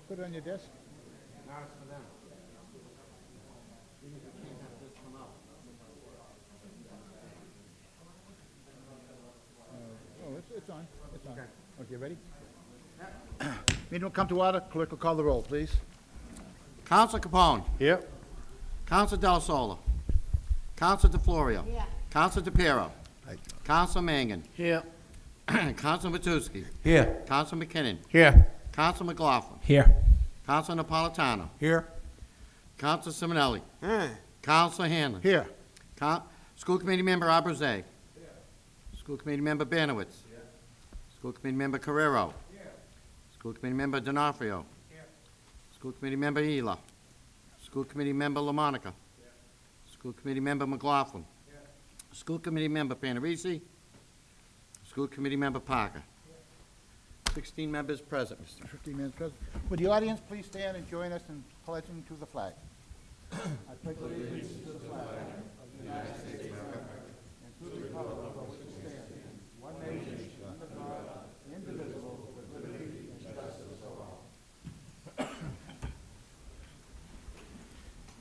Put it on your desk. Now it's for them. Even if you can't have this come out. Oh, it's on. It's on. Okay, ready? Meeting will come to order. Clerk will call the roll, please. Counsel Capone. Here. Counsel Del Sola. Counsel DeFlorio. Yeah. Counsel DePiero. Counsel Mangan. Here. Counsel Matusky. Here. Counsel McKinnon. Here. Counsel McLaughlin. Here. Counsel Napolitano. Here. Counsel Simonelli. Counsel Hanlon. Here. School Committee Member Abraze. School Committee Member Banowitz. School Committee Member Carrero. School Committee Member D'Onofrio. School Committee Member Ela. School Committee Member LaMonica. School Committee Member McLaughlin. School Committee Member Panarisi. School Committee Member Parker. 16 members present, Mr. 15 minutes present. Would the audience please stand and join us in pledging to the flag? I pledge allegiance to the flag of the United States of America and to the republic for which it stands, one nation, under God, indivisible, with liberty and justice for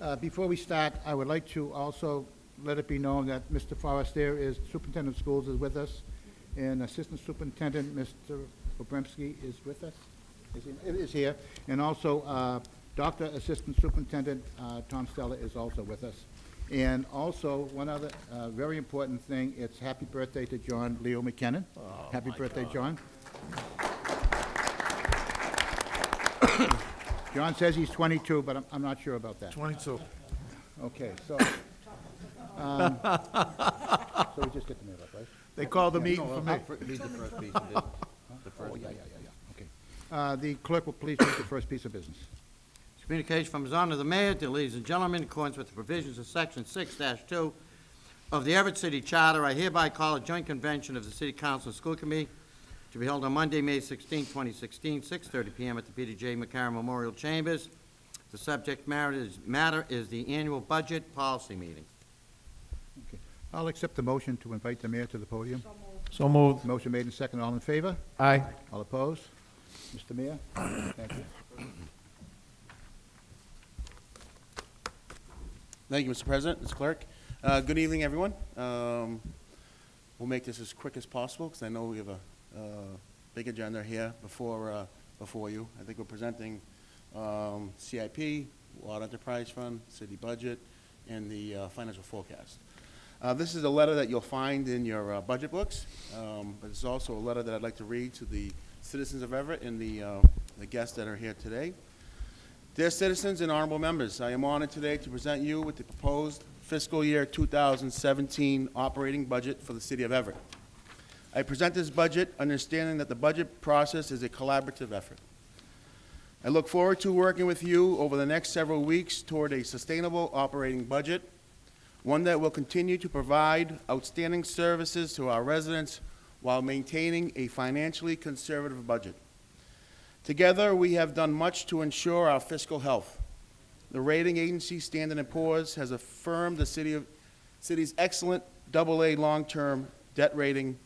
all. Before we start, I would like to also let it be known that Mr. Forrester is Superintendent of Schools is with us, and Assistant Superintendent Mr. Obremski is with us, is here, and also Dr. Assistant Superintendent Tom Stella is also with us. And also, one other very important thing, it's happy birthday to John Leo McKinnon. Happy birthday, John. John says he's 22, but I'm not sure about that. 22. Okay, so, so we just get the mail up, right? They called the meeting for me. Read the first piece of business. Oh, yeah, okay. The clerk will please read the first piece of business. Communication from His Honor the Mayor, dear ladies and gentlemen, in accordance with the provisions of Section 6-2 of the Everett City Charter, I hereby call a joint convention of the City Council and School Committee to be held on Monday, May 16, 2016, 6:30 p.m. at the Peter J. McCarron Memorial Chambers. The subject matter is the annual budget policy meeting. Okay. I'll accept the motion to invite the mayor to the podium. So moved. Motion made and second. All in favor? Aye. All opposed? Mr. Mayor? Thank you. Thank you, Mr. President, Mr. Clerk. Good evening, everyone. We'll make this as quick as possible because I know we have a big agenda here before you. I think we're presenting CIP, Water Enterprise Fund, city budget, and the financial forecast. This is a letter that you'll find in your budget books, but it's also a letter that I'd like to read to the citizens of Everett and the guests that are here today. Dear citizens and honorable members, I am honored today to present you with the proposed fiscal year 2017 operating budget for the city of Everett. I present this budget understanding that the budget process is a collaborative effort. I look forward to working with you over the next several weeks toward a sustainable operating budget, one that will continue to provide outstanding services to our residents while maintaining a financially conservative budget. Together, we have done much to ensure our fiscal health. The rating agency Standard & Poor's has affirmed the city's excellent AA long-term debt rating,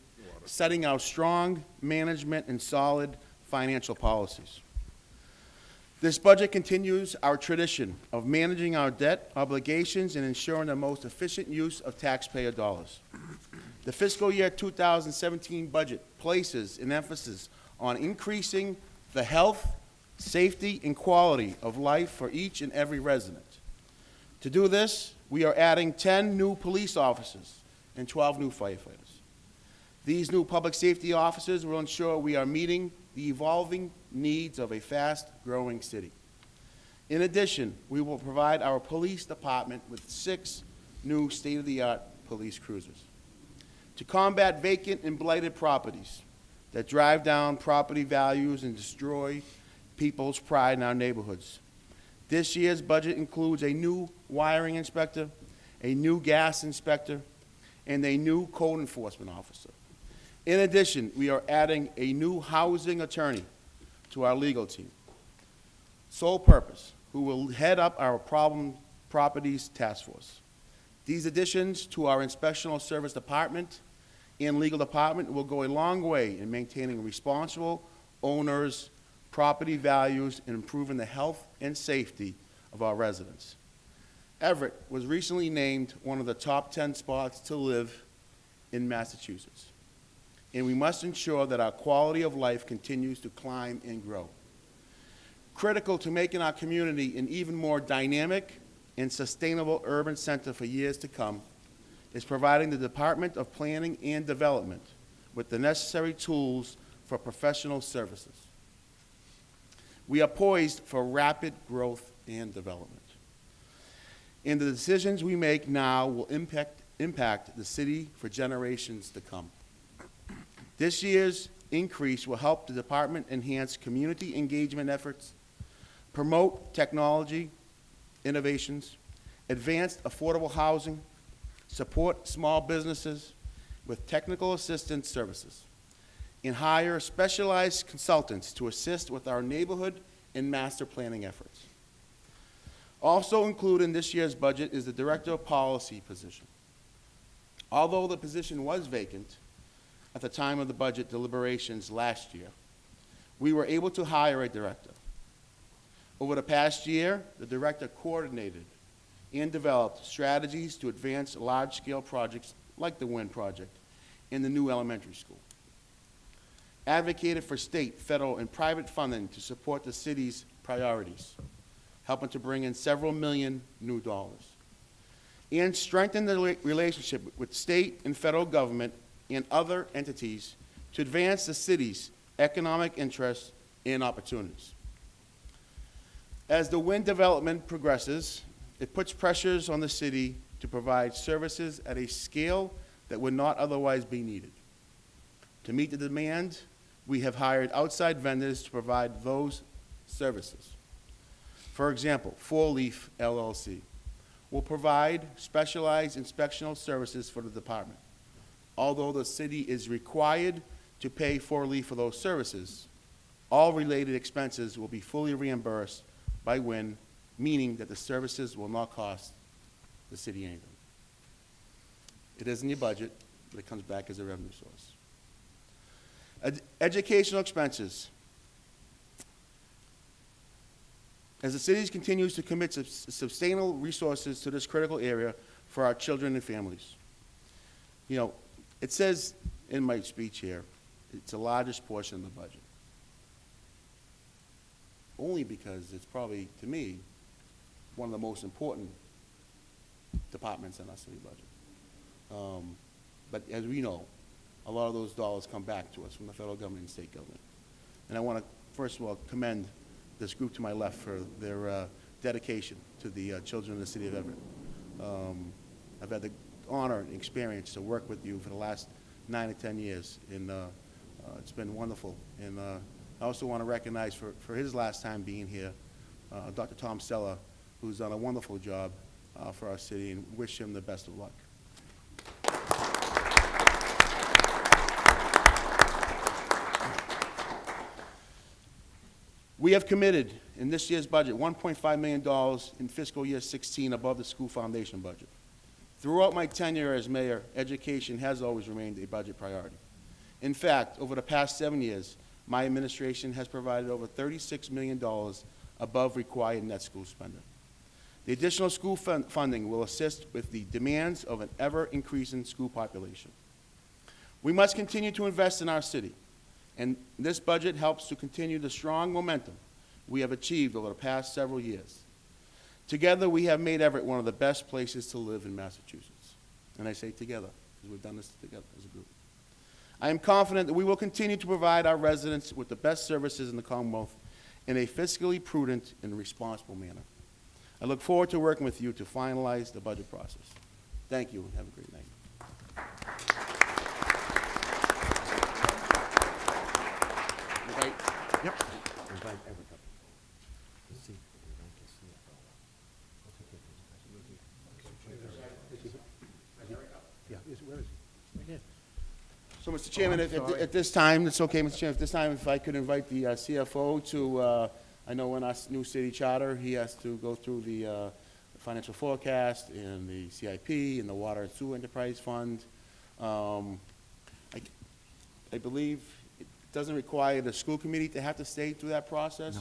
setting our strong management and solid financial policies. This budget continues our tradition of managing our debt obligations and ensuring the most efficient use of taxpayer dollars. The fiscal year 2017 budget places an emphasis on increasing the health, safety, and quality of life for each and every resident. To do this, we are adding 10 new police officers and 12 new firefighters. These new public safety officers will ensure we are meeting the evolving needs of a fast-growing city. In addition, we will provide our police department with 6 new state-of-the-art police cruisers. To combat vacant and blighted properties, that drive down property values and destroy people's pride in our neighborhoods. This year's budget includes a new wiring inspector, a new gas inspector, and a new code enforcement officer. In addition, we are adding a new housing attorney to our legal team, sole purpose, who will head up our problem properties task force. These additions to our inspectional service department and legal department will go a long way in maintaining responsible owners' property values and improving the health and safety of our residents. Everett was recently named one of the top 10 spots to live in Massachusetts, and we must ensure that our quality of life continues to climb and grow. Critical to making our community an even more dynamic and sustainable urban center for years to come is providing the Department of Planning and Development with the necessary tools for professional services. We are poised for rapid growth and development. And the decisions we make now will impact the city for generations to come. This year's increase will help the department enhance community engagement efforts, promote technology innovations, advance affordable housing, support small businesses with technical assistance services, and hire specialized consultants to assist with our neighborhood and master planning efforts. Also included in this year's budget is the Director of Policy position. Although the position was vacant at the time of the budget deliberations last year, we were able to hire a director. Over the past year, the director coordinated and developed strategies to advance large-scale projects like the WIN project in the new elementary school, advocated for state, federal, and private funding to support the city's priorities, helping to bring in several million new dollars, and strengthen the relationship with state and federal government and other entities to advance the city's economic interests and opportunities. As the WIN development progresses, it puts pressures on the city to provide services at a scale that would not otherwise be needed. To meet the demand, we have hired outside vendors to provide those services. For example, Four Leaf LLC will provide specialized inspectional services for the department. Although the city is required to pay Four Leaf for those services, all related expenses will be fully reimbursed by WIN, meaning that the services will not cost the city anything. It is in your budget, but it comes back as a revenue source. Educational expenses. As the city continues to commit sustainable resources to this critical area for our children and families. You know, it says in my speech here, it's the largest portion of the budget. Only because it's probably, to me, one of the most important departments in our city budget. But as we know, a lot of those dollars come back to us from the federal government and state government. And I want to, first of all, commend this group to my left for their dedication to the children of the city of Everett. I've had the honor and experience to work with you for the last 9 or 10 years, and it's been wonderful. And I also want to recognize for his last time being here, Dr. Tom Stella, who's done a wonderful job for our city, and wish him the best of luck. We have committed in this year's budget $1.5 million in fiscal year 16 above the school foundation budget. Throughout my tenure as mayor, education has always remained a budget priority. In fact, over the past 7 years, my administration has provided over $36 million above required net school spending. The additional school funding will assist with the demands of an ever-increasing school population. We must continue to invest in our city, and this budget helps to continue the strong momentum we have achieved over the past several years. Together, we have made Everett one of the best places to live in Massachusetts. And I say together, because we've done this together as a group. I am confident that we will continue to provide our residents with the best services in the Commonwealth in a fiscally prudent and responsible manner. I look forward to working with you to finalize the budget process. Thank you, and have a great night. Mr. Chairman, I'm sorry. at this time, it's okay, Mr. Chairman, at this time, if I could invite the CFO to, I know in our new city charter, he has to go through the financial forecast and the CIP and the Water and Sewer Enterprise Fund. I believe it doesn't require the school committee to have to stay through that process,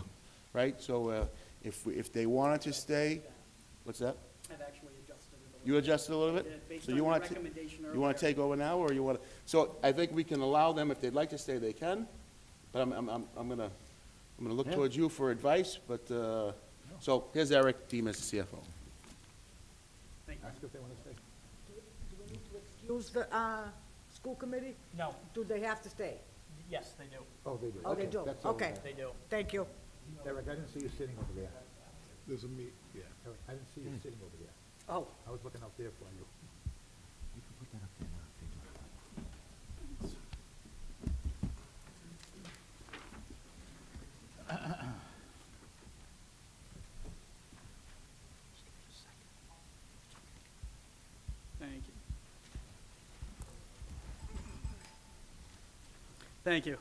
right? So if they wanted to stay, what's that? I've actually adjusted it a little. You adjusted a little I bit? did, based So on you your want to, recommendation you want to earlier. take over now, or you want to? So I think we can allow them, if they'd like to stay, they can, but I'm gonna look Yeah. towards you for advice, but, so here's Eric Deem as the CFO. Thank you. Ask if they want to stay. Do we need to excuse the school committee? No, Do they have to stay? yes, they do. Oh, they do. Oh, they do. that's all Okay. right. They do. Thank you. Eric, I didn't see you sitting over there. There's a meet, yeah. Eric, I didn't see you sitting over there. Oh, I was looking out there for you. You can put that up there now if they do it. Thank you. Thank you.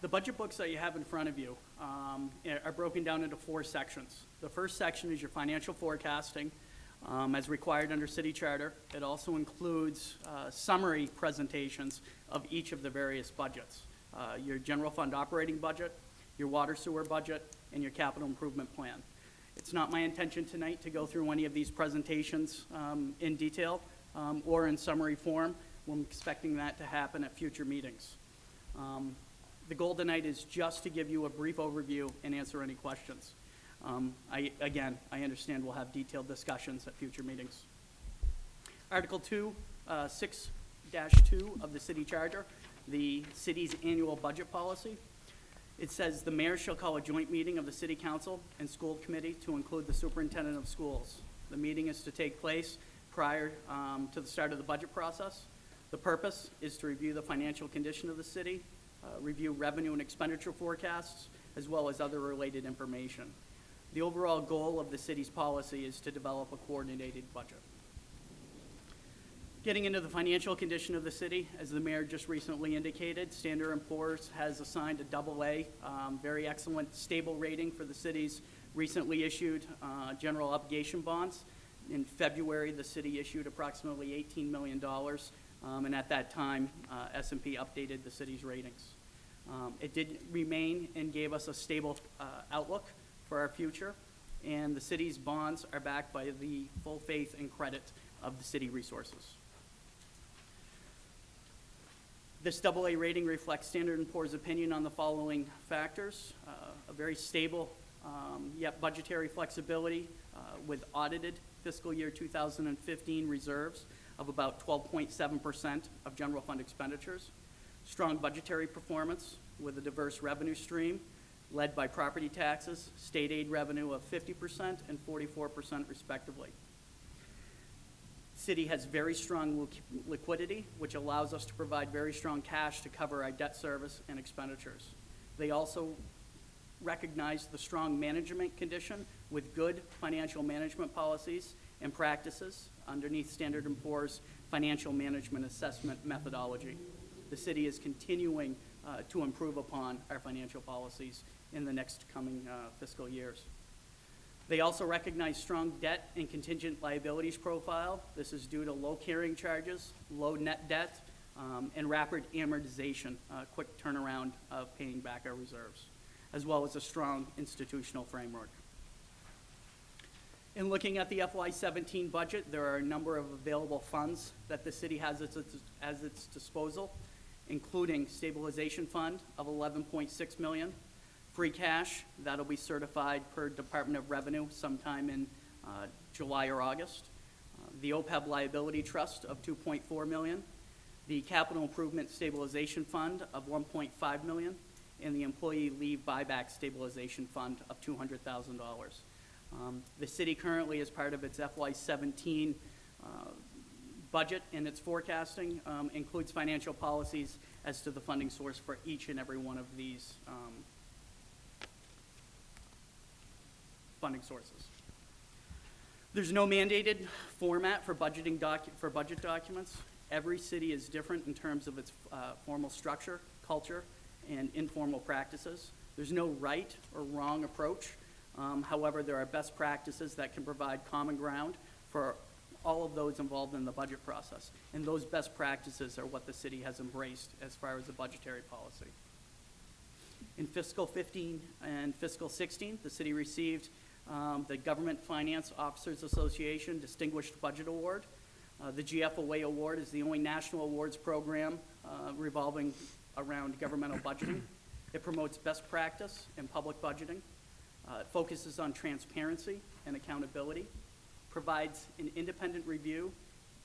The budget books that you have in front of you are broken down into 4 sections. The first section is your financial forecasting, as required under city charter. It also includes summary presentations of each of the various budgets. Your general fund operating budget, your water sewer budget, and your capital improvement plan. It's not my intention tonight to go through any of these presentations in detail or in summary form. We're expecting that to happen at future meetings. The goal tonight is just to give you a brief overview and answer any questions. Again, I understand we'll have detailed discussions at future meetings. Article 2, 6-2 of the city charter, the city's annual budget policy. It says the mayor shall call a joint meeting of the city council and school committee to include the superintendent of schools. The meeting is to take place prior to the start of the budget process. The purpose is to review the financial condition of the city, review revenue and expenditure forecasts, as well as other related information. The overall goal of the city's policy is to develop a coordinated budget. Getting into the financial condition of the city, as the mayor just recently indicated, Standard & Poor's has assigned a AA, very excellent, stable rating for the city's recently issued general obligation bonds. In February, the city issued approximately $18 million, and at that time, S&P updated the city's ratings. It did remain and gave us a stable outlook for our future, and the city's bonds are backed by the full faith and credit of the city resources. This AA rating reflects Standard & Poor's opinion on the following factors: a very stable yet budgetary flexibility with audited fiscal year 2015 reserves of about 12.7% of general fund expenditures, strong budgetary performance with a diverse revenue stream led by property taxes, state aid revenue of 50% and 44% respectively. City has very strong liquidity, which allows us to provide very strong cash to cover our debt service and expenditures. They also recognize the strong management condition with good financial management policies and practices underneath Standard & Poor's financial management assessment methodology. The city is continuing to improve upon our financial policies in the next coming fiscal years. They also recognize strong debt and contingent liabilities profile. This is due to low carrying charges, low net debt, and rapid amortization, quick turnaround of paying back our reserves, as well as a strong institutional framework. In looking at the FY17 budget, there are a number of available funds that the city has at its disposal, including stabilization fund of $11.6 million, free cash that'll be certified per Department of Revenue sometime in July or August, the OPEB liability trust of $2.4 million, the capital improvement stabilization fund of $1.5 million, and the employee leave buyback stabilization fund of $200,000. The city currently, as part of its FY17 budget and its forecasting, includes financial policies as to the funding source for each and every one of these funding sources. There's no mandated format for budget documents. Every city is different in terms of its formal structure, culture, and informal practices. There's no right or wrong approach. However, there are best practices that can provide common ground for all of those involved in the budget process. And those best practices are what the city has embraced as far as the budgetary policy. In fiscal 15 and fiscal 16, the city received the Government Finance Officers Association Distinguished Budget Award. The GFOA Award is the only national awards program revolving around governmental budgeting. It promotes best practice in public budgeting. It focuses on transparency and accountability, provides an independent review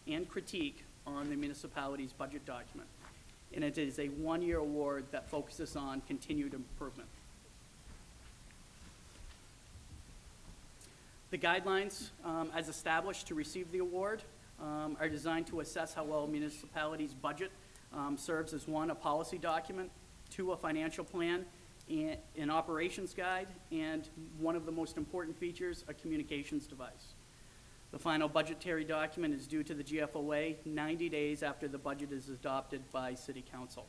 and critique on the municipality's budget document. And it is a one-year award that focuses on continued improvement. The guidelines as established to receive the award are designed to assess how well a municipality's budget serves as one, a policy document, two, a financial plan, and an operations guide, and one of the most important features, a communications device. The final budgetary document is due to the GFOA 90 days after the budget is adopted by City Council.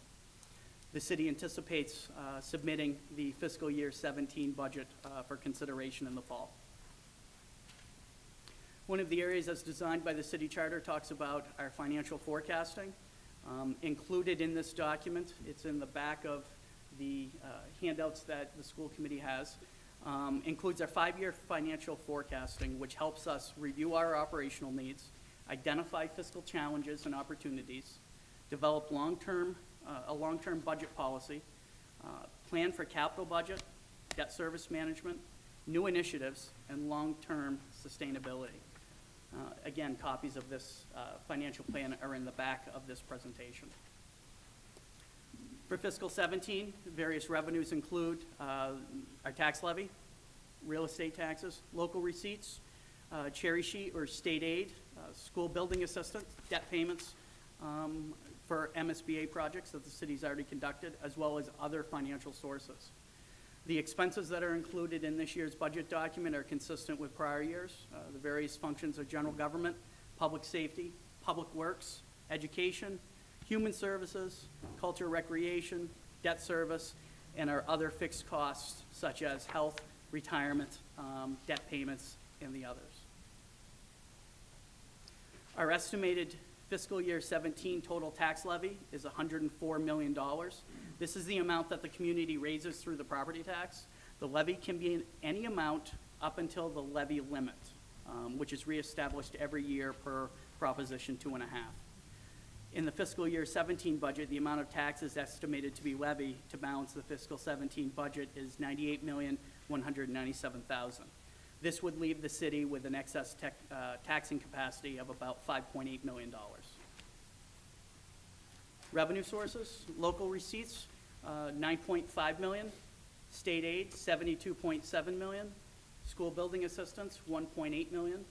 The city anticipates submitting the fiscal year 17 budget for consideration in the fall. One of the areas as designed by the city charter talks about our financial forecasting. Included in this document, it's in the back of the handouts that the school committee has, includes our 5-year financial forecasting, which helps us review our operational needs, identify fiscal challenges and opportunities, develop a long-term budget policy, plan for capital budget, debt service management, new initiatives, and long-term sustainability. Again, copies of this financial plan are in the back of this presentation. For fiscal 17, various revenues include our tax levy, real estate taxes, local receipts, cherry sheet or state aid, school building assistance, debt payments for MSBA projects that the city's already conducted, as well as other financial sources. The expenses that are included in this year's budget document are consistent with prior years. The various functions of general government, public safety, public works, education, human services, culture, recreation, debt service, and our other fixed costs such as health, retirement, debt payments, and the others. Our estimated fiscal year 17 total tax levy is $104 million. This is the amount that the community raises through the property tax. The levy can be in any amount up until the levy limit, which is reestablished every year per Proposition 2.5. In the fiscal year 17 budget, the amount of taxes estimated to be levied to balance the fiscal 17 budget is $98,197,000. This would leave the city with an excess taxing capacity of about $5.8 million. Revenue sources, local receipts, $9.5 million, state aid, $72.7 million, school building assistance, $1.8 million,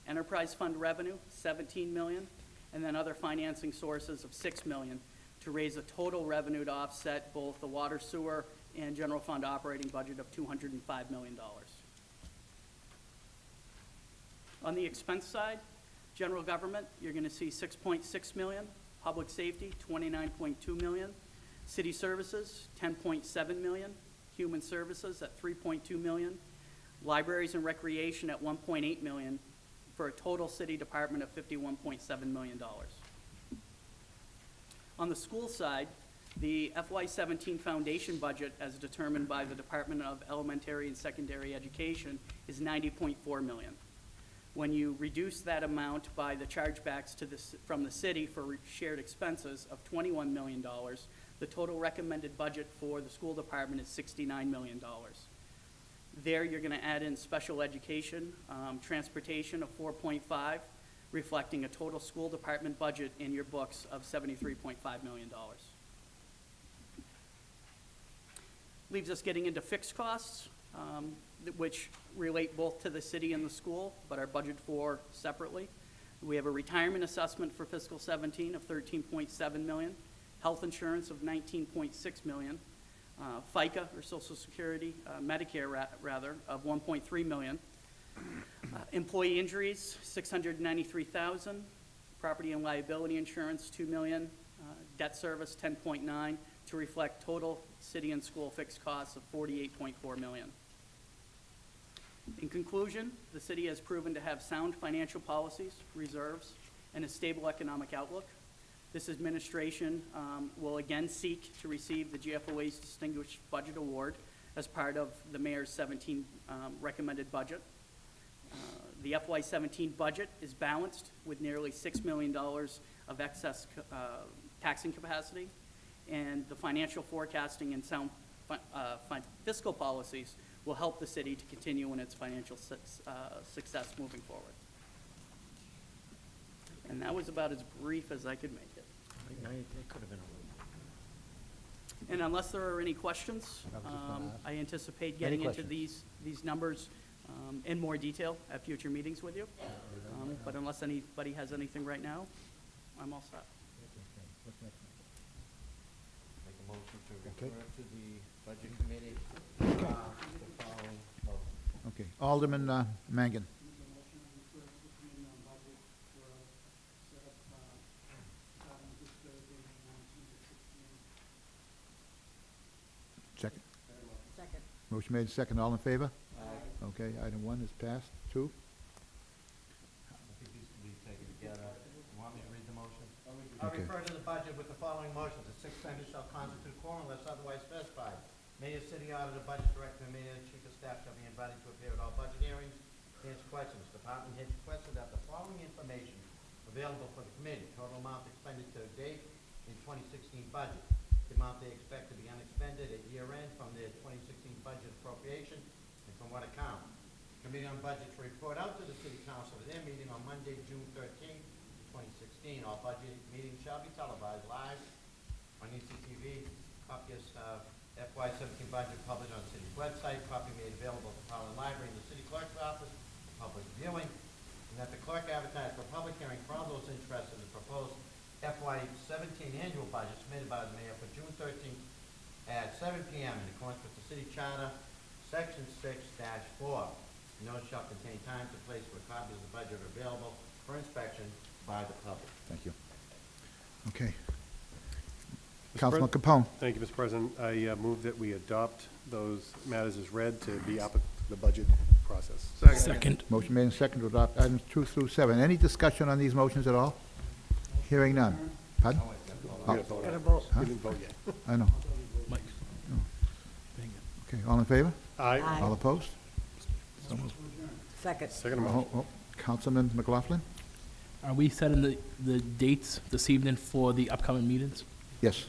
enterprise fund revenue, $17 million, and then other financing sources of $6 million to raise a total revenue to offset both the water, sewer, and general fund operating budget of $205 million. On the expense side, general government, you're going to see $6.6 million, public safety, $29.2 million, city services, $10.7 million, human services at $3.2 million, libraries and recreation at $1.8 million, for a total city department of $51.7 million. On the school side, the FY17 foundation budget, as determined by the Department of Elementary and Secondary Education, is $90.4 million. When you reduce that amount by the chargebacks from the city for shared expenses of $21 million, the total recommended budget for the school department is $69 million. There, you're going to add in special education, transportation of 4.5, reflecting a total school department budget in your books of $73.5 million. Leaves us getting into fixed costs, which relate both to the city and the school, but are budgeted for separately. We have a retirement assessment for fiscal 17 of $13.7 million, health insurance of $19.6 million, FICA, or Social Security, Medicare rather, of $1.3 million. Employee injuries, $693,000. Property and liability insurance, $2 million. Debt service, $10.9 million, to reflect total city and school fixed costs of $48.4 million. In conclusion, the city has proven to have sound financial policies, reserves, and a stable economic outlook. This administration will again seek to receive the GFOA's Distinguished Budget Award as part of the mayor's 17 recommended budget. The FY17 budget is balanced with nearly $6 million of excess taxing capacity, and the financial forecasting and sound fiscal policies will help the city to continue in its financial success moving forward. And that was about as brief as I could make it. And unless there are any questions, I anticipate getting into these numbers in more detail at future meetings with you. But unless anybody has anything right now, I'm all set. Make a motion to refer to the Budget Committee, the following vote. Okay, Alderman Mangan. Second. Second. Motion made, second. All in favor? Okay, item 1 is passed. 2? I think these can be taken together. You want me to read the motion? I Okay. refer to the budget with the following motions. The 6 members shall constitute quorum unless otherwise specified. Mayor, city auditor, budget director, and mayor, chief of staff shall be invited to appear at all budget hearings, to answer questions. Department heads requested that the following information available for the committee: total amount expended to date in 2016 budget, the amount they expect to be unexpended at year end from their 2016 budget appropriation, and from what account. Committee on Budget to report out to the city council at their meeting on Monday, June 13th, 2016. All budget meetings shall be televised live on ECTV. Copies of FY17 budget published on the city's website. Copy made available at the Powell Library and the city clerk's office for public viewing. And that the clerk advertise for public hearing for all those interested in the proposed FY17 annual budget submitted by the mayor for June 13th at 7 p.m. in accordance with the city charter, section 6-4. The notice shall contain times and place where copies of the budget are available for inspection by the public. Thank you. Okay. Mr. Councilman Pres- Capone. Thank you, Mr. President. I move that we adopt those matters as read to be up at the budget process. Second. Motion made and second to adopt items 2 through 7. Any discussion on these motions at all? Hearing none. Pardon? We gotta vote on it. vote. We didn't vote yet. I know. Mike. Okay, all in favor? Aye. Aye. All opposed? Second. Second motion. Councilman McLaughlin? Are we setting the dates this evening for the upcoming meetings? Yes.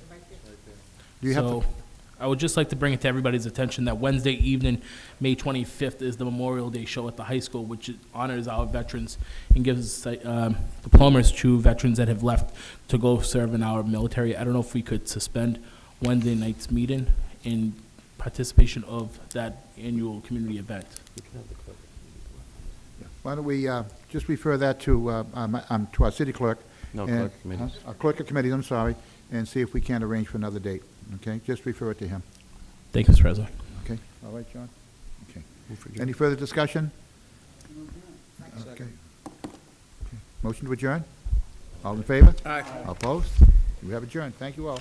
Do you have So, to? I would just like to bring it to everybody's attention that Wednesday evening, May 25th, is the Memorial Day show at the high school, which honors our veterans and gives diplomas to veterans that have left to go serve in our military. I don't know if we could suspend Wednesday night's meeting in participation of that annual community event. Why don't we just refer that to our city clerk? No, and- clerk committees. Our clerk of committees, I'm sorry, and see if we can arrange for another date, okay? Just refer it to him, Thank you, Mr. President. okay? All right, John? Okay. Any further discussion? Okay. Motion to adjourn? All in favor? Aye. Opposed? We have adjourned. Thank you all.